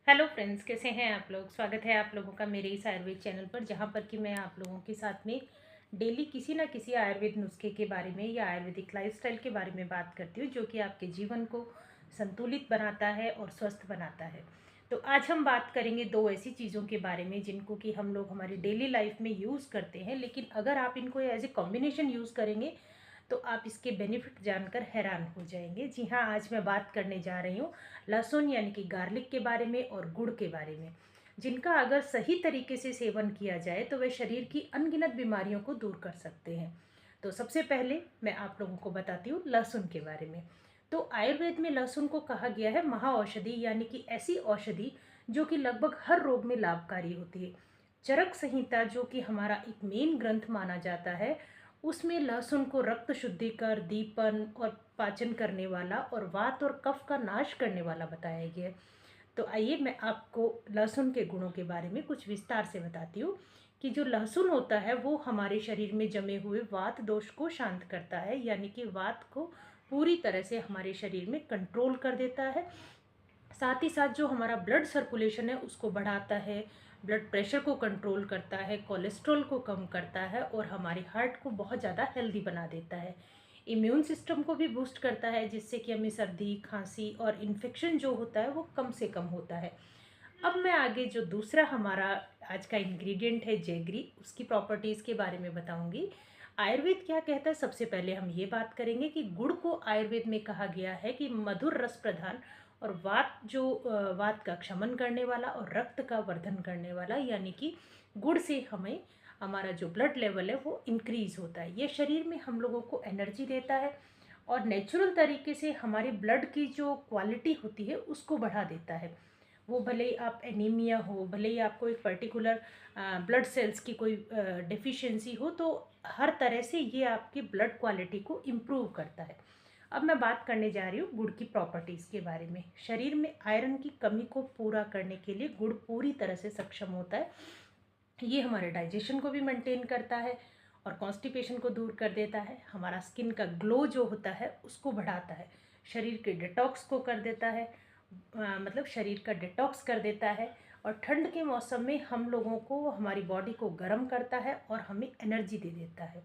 Hello friends, कैसे हैं आप लोग। स्वागत है आप लोगों का मेरे इस आयुर्वेद चैनल पर, जहां पर कि मैं आप लोगों के साथ में डेली किसी ना किसी आयुर्वेद नुस्खे के बारे में या आयुर्वेदिक लाइफस्टाइल के बारे में बात करती हूँ, जो कि आपके जीवन को संतुलित बनाता है और स्वस्थ बनाता है। तो आज हम बात करेंगे दो ऐसी चीज़ों के बारे में जिनको कि हम लोग हमारी डेली लाइफ में यूज़ करते हैं, लेकिन अगर आप इनको एज ए कॉम्बिनेशन यूज़ करेंगे तो आप इसके बेनिफिट जानकर हैरान हो जाएंगे। जी हाँ, आज मैं बात करने जा रही हूँ लहसुन यानी कि गार्लिक के बारे में और गुड़ के बारे में, जिनका अगर सही तरीके से सेवन किया जाए तो वे शरीर की अनगिनत बीमारियों को दूर कर सकते हैं। तो सबसे पहले मैं आप लोगों को बताती हूँ लहसुन के बारे में। तो आयुर्वेद में लहसुन को कहा गया है महाऔषधि, यानी कि ऐसी औषधि जो कि लगभग हर रोग में लाभकारी होती है। चरक संहिता, जो कि हमारा एक मेन ग्रंथ माना जाता है, उसमें लहसुन को रक्त शुद्धिकर, दीपन और पाचन करने वाला और वात और कफ का नाश करने वाला बताया गया है। तो आइए मैं आपको लहसुन के गुणों के बारे में कुछ विस्तार से बताती हूँ कि जो लहसुन होता है वो हमारे शरीर में जमे हुए वात दोष को शांत करता है, यानी कि वात को पूरी तरह से हमारे शरीर में कंट्रोल कर देता है। साथ ही साथ जो हमारा ब्लड सर्कुलेशन है उसको बढ़ाता है, ब्लड प्रेशर को कंट्रोल करता है, कोलेस्ट्रॉल को कम करता है और हमारे हार्ट को बहुत ज़्यादा हेल्दी बना देता है। इम्यून सिस्टम को भी बूस्ट करता है, जिससे कि हमें सर्दी, खांसी और इन्फेक्शन जो होता है वो कम से कम होता है। अब मैं आगे जो दूसरा हमारा आज का इंग्रेडिएंट है जैगरी, उसकी प्रॉपर्टीज़ के बारे में बताऊंगी। आयुर्वेद क्या कहता है, सबसे पहले हम ये बात करेंगे कि गुड़ को आयुर्वेद में कहा गया है कि मधुर रस प्रधान और वात का क्षमन करने वाला और रक्त का वर्धन करने वाला, यानी कि गुड़ से हमें हमारा जो ब्लड लेवल है वो इंक्रीज होता है। ये शरीर में हम लोगों को एनर्जी देता है और नेचुरल तरीके से हमारे ब्लड की जो क्वालिटी होती है उसको बढ़ा देता है। वो भले ही आप एनीमिया हो, भले ही आपको एक पर्टिकुलर ब्लड सेल्स की कोई डिफिशियंसी हो, तो हर तरह से ये आपकी ब्लड क्वालिटी को इम्प्रूव करता है। अब मैं बात करने जा रही हूँ गुड़ की प्रॉपर्टीज़ के बारे में। शरीर में आयरन की कमी को पूरा करने के लिए गुड़ पूरी तरह से सक्षम होता है। ये हमारे डाइजेशन को भी मेंटेन करता है और कॉन्स्टिपेशन को दूर कर देता है। हमारा स्किन का ग्लो जो होता है उसको बढ़ाता है, शरीर के डिटॉक्स को कर देता है, मतलब शरीर का डिटॉक्स कर देता है। और ठंड के मौसम में हम लोगों को, हमारी बॉडी को गर्म करता है और हमें एनर्जी दे देता है।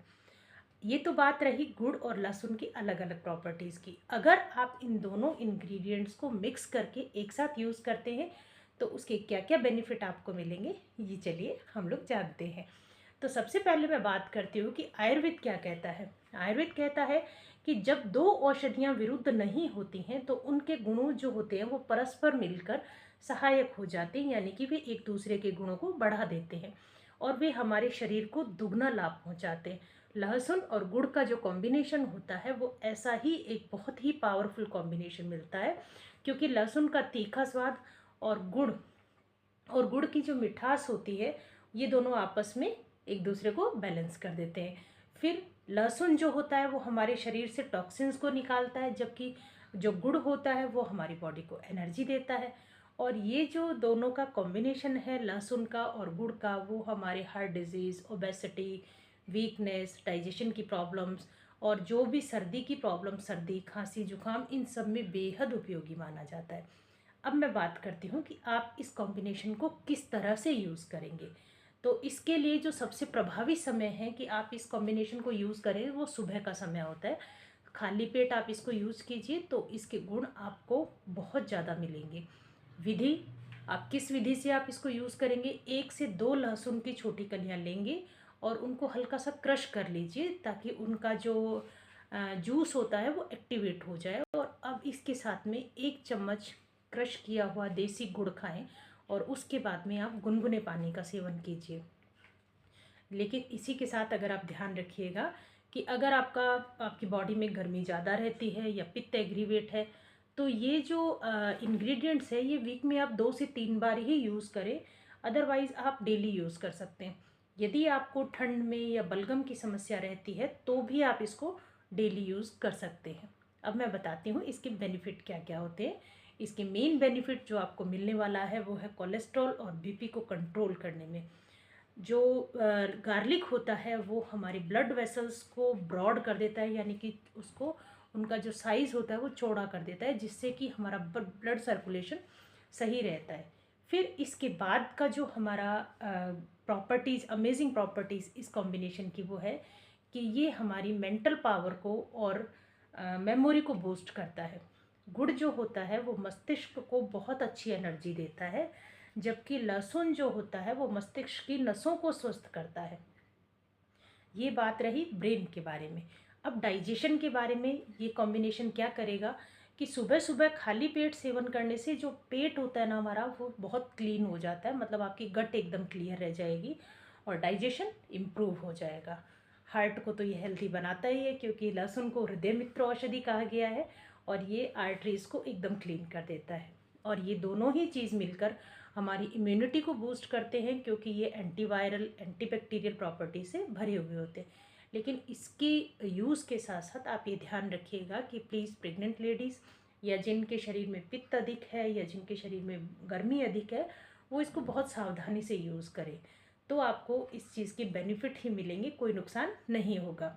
ये तो बात रही गुड़ और लहसुन की अलग अलग प्रॉपर्टीज़ की। अगर आप इन दोनों इंग्रेडिएंट्स को मिक्स करके एक साथ यूज़ करते हैं तो उसके क्या क्या बेनिफिट आपको मिलेंगे, ये चलिए हम लोग जानते हैं। तो सबसे पहले मैं बात करती हूँ कि आयुर्वेद क्या कहता है। आयुर्वेद कहता है कि जब दो औषधियाँ विरुद्ध नहीं होती हैं तो उनके गुणों जो होते हैं वो परस्पर मिलकर सहायक हो जाते हैं, यानी कि वे एक दूसरे के गुणों को बढ़ा देते हैं और वे हमारे शरीर को दुगना लाभ पहुंचाते हैं। लहसुन और गुड़ का जो कॉम्बिनेशन होता है वो ऐसा ही एक बहुत ही पावरफुल कॉम्बिनेशन मिलता है, क्योंकि लहसुन का तीखा स्वाद और गुड़ की जो मिठास होती है, ये दोनों आपस में एक दूसरे को बैलेंस कर देते हैं। फिर लहसुन जो होता है वो हमारे शरीर से टॉक्सिन्स को निकालता है, जबकि जो गुड़ होता है वो हमारी बॉडी को एनर्जी देता है। और ये जो दोनों का कॉम्बिनेशन है लहसुन का और गुड़ का, वो हमारे heart disease, obesity, weakness, digestion की प्रॉब्लम्स और जो भी सर्दी की प्रॉब्लम, सर्दी, खांसी, जुकाम, इन सब में बेहद उपयोगी माना जाता है। अब मैं बात करती हूँ कि आप इस कॉम्बिनेशन को किस तरह से यूज़ करेंगे। तो इसके लिए जो सबसे प्रभावी समय है कि आप इस कॉम्बिनेशन को यूज़ करें, वो सुबह का समय होता है। खाली पेट आप इसको यूज़ कीजिए तो इसके गुण आपको बहुत ज़्यादा मिलेंगे। विधि, आप किस विधि से आप इसको यूज़ करेंगे, 1 से 2 लहसुन की छोटी कलियां लेंगे और उनको हल्का सा क्रश कर लीजिए, ताकि उनका जो जूस होता है वो एक्टिवेट हो जाए। और अब इसके साथ में 1 चम्मच क्रश किया हुआ देसी गुड़ खाएं और उसके बाद में आप गुनगुने पानी का सेवन कीजिए। लेकिन इसी के साथ अगर आप ध्यान रखिएगा कि अगर आपकी बॉडी में गर्मी ज़्यादा रहती है या पित्त एग्रीवेट है, तो ये जो इंग्रेडिएंट्स है ये वीक में आप 2 से 3 बार ही यूज़ करें। अदरवाइज़ आप डेली यूज़ कर सकते हैं। यदि आपको ठंड में या बलगम की समस्या रहती है तो भी आप इसको डेली यूज़ कर सकते हैं। अब मैं बताती हूँ इसके बेनिफिट क्या क्या होते हैं। इसके मेन बेनिफिट जो आपको मिलने वाला है वो है कोलेस्ट्रॉल और बीपी को कंट्रोल करने में। जो गार्लिक होता है वो हमारे ब्लड वेसल्स को ब्रॉड कर देता है, यानी कि उसको, उनका जो साइज़ होता है वो चौड़ा कर देता है, जिससे कि हमारा ब्लड सर्कुलेशन सही रहता है। फिर इसके बाद का जो हमारा प्रॉपर्टीज़, अमेजिंग प्रॉपर्टीज़ इस कॉम्बिनेशन की वो है कि ये हमारी मेंटल पावर को और मेमोरी को बूस्ट करता है। गुड़ जो होता है वो मस्तिष्क को बहुत अच्छी एनर्जी देता है, जबकि लहसुन जो होता है वो मस्तिष्क की नसों को स्वस्थ करता है। ये बात रही ब्रेन के बारे में। अब डाइजेशन के बारे में ये कॉम्बिनेशन क्या करेगा कि सुबह सुबह खाली पेट सेवन करने से जो पेट होता है ना हमारा, वो बहुत क्लीन हो जाता है, मतलब आपकी गट एकदम क्लियर रह जाएगी और डाइजेशन इम्प्रूव हो जाएगा। हार्ट को तो ये हेल्दी बनाता ही है, क्योंकि लहसुन को हृदय मित्र औषधि कहा गया है और ये आर्टरीज को एकदम क्लीन कर देता है। और ये दोनों ही चीज़ मिलकर हमारी इम्यूनिटी को बूस्ट करते हैं, क्योंकि ये एंटीवायरल, एंटीबैक्टीरियल प्रॉपर्टी से भरे हुए होते हैं। लेकिन इसकी यूज़ के साथ साथ आप ये ध्यान रखिएगा कि प्लीज़ प्रेग्नेंट लेडीज़ या जिनके शरीर में पित्त अधिक है या जिनके शरीर में गर्मी अधिक है, वो इसको बहुत सावधानी से यूज़ करें, तो आपको इस चीज़ की बेनिफिट ही मिलेंगे, कोई नुकसान नहीं होगा।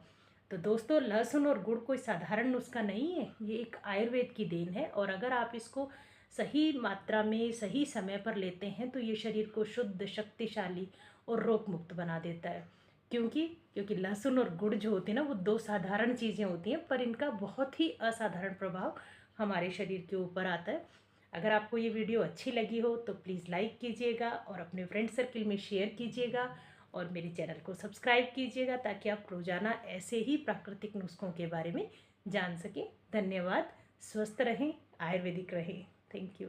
तो दोस्तों, लहसुन और गुड़ कोई साधारण नुस्खा नहीं है, ये एक आयुर्वेद की देन है। और अगर आप इसको सही मात्रा में सही समय पर लेते हैं तो ये शरीर को शुद्ध, शक्तिशाली और रोग मुक्त बना देता है। क्योंकि लहसुन और गुड़ जो होते हैं ना, वो दो साधारण चीज़ें होती हैं, पर इनका बहुत ही असाधारण प्रभाव हमारे शरीर के ऊपर आता है। अगर आपको ये वीडियो अच्छी लगी हो तो प्लीज़ लाइक कीजिएगा और अपने फ्रेंड सर्किल में शेयर कीजिएगा और मेरे चैनल को सब्सक्राइब कीजिएगा, ताकि आप रोज़ाना ऐसे ही प्राकृतिक नुस्खों के बारे में जान सकें। धन्यवाद। स्वस्थ रहें, आयुर्वेदिक रहें। Thank you.